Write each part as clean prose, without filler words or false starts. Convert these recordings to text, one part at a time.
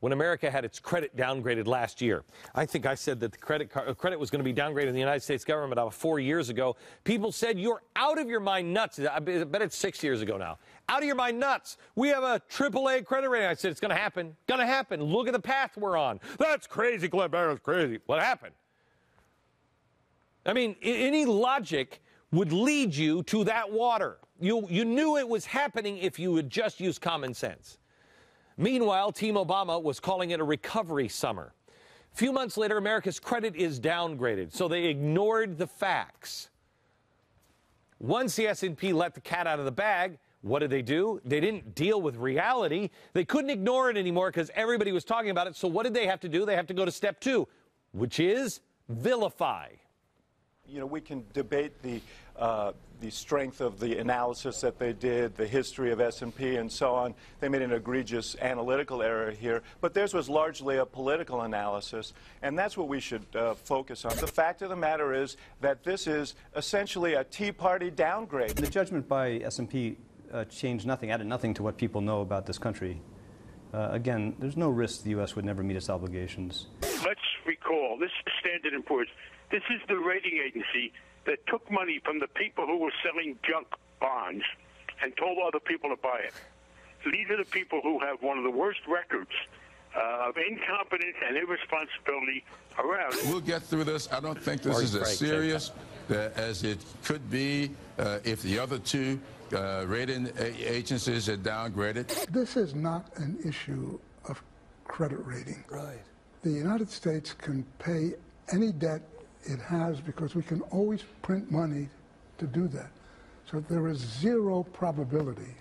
when America had its credit downgraded last year. I think I said that the credit was going to be downgraded in the United States government about 4 years ago. People said, you're out of your mind nuts. I bet it's 6 years ago now. Out of your mind nuts. We have a AAA credit rating. I said, it's going to happen. Going to happen. Look at the path we're on. That's crazy, Glenn Barrett's crazy. What happened? I mean, any logic would lead you to that water. You knew it was happening if you would just use common sense. Meanwhile, Team Obama was calling it a recovery summer. A few months later, America's credit is downgraded, so they ignored the facts. Once the S&P let the cat out of the bag, what did they do? They didn't deal with reality. They couldn't ignore it anymore because everybody was talking about it. So what did they have to do? They have to go to step 2, which is vilify. You know, we can debate the strength of the analysis that they did, the history of S&P and so on. They made an egregious analytical error here, but theirs was largely a political analysis, and that's what we should focus on. The fact of the matter is that this is essentially a Tea Party downgrade. The judgment by S&P changed nothing, added nothing to what people know about this country. Again, there's no risk the U.S. would never meet its obligations. Let's recall, this is Standard & Poor's. This is the rating agency that took money from the people who were selling junk bonds and told other people to buy it. These are the people who have one of the worst records of incompetence and irresponsibility around. We'll get through this. I don't think this is as serious as it could be if the other two rating agencies had downgraded. This is not an issue of credit rating. Right. The United States can pay any debt it has because we can always print money to do that. So there is zero probability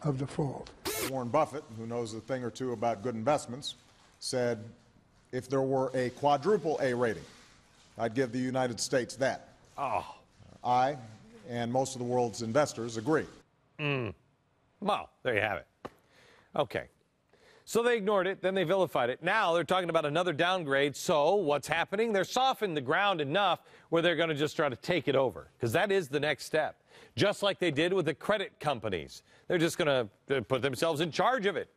of default. Warren Buffett, who knows a thing or two about good investments, said if there were a quadruple A rating, I'd give the United States that. Oh. I and most of the world's investors agree. Well, there you have it. Okay. So they ignored it, then they vilified it. Now they're talking about another downgrade. So what's happening? They're softening the ground enough where they're going to just try to take it over, because that is the next step. Just like they did with the credit companies. They're just going to put themselves in charge of it.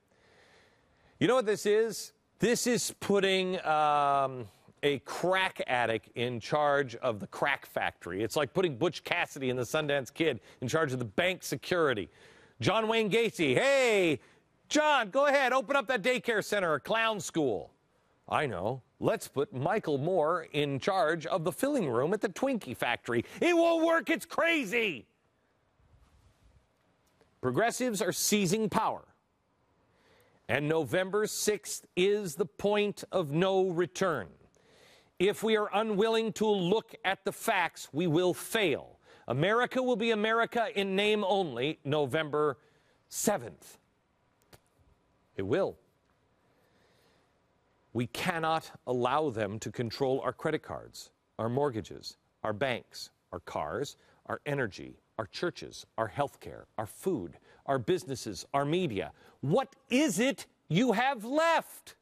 You know what this is? This is putting a crack addict in charge of the crack factory. It's like putting Butch Cassidy and the Sundance Kid in charge of the bank security. John Wayne Gacy, hey, John, go ahead, open up that daycare center or clown school. I know. Let's put Michael Moore in charge of the filling room at the Twinkie factory. It won't work. It's crazy. Progressives are seizing power. And November 6th is the point of no return. If we are unwilling to look at the facts, we will fail. America will be America in name only November 7th. It will. We cannot allow them to control our credit cards, our mortgages, our banks, our cars, our energy, our churches, our health care, our food, our businesses, our media. What is it you have left?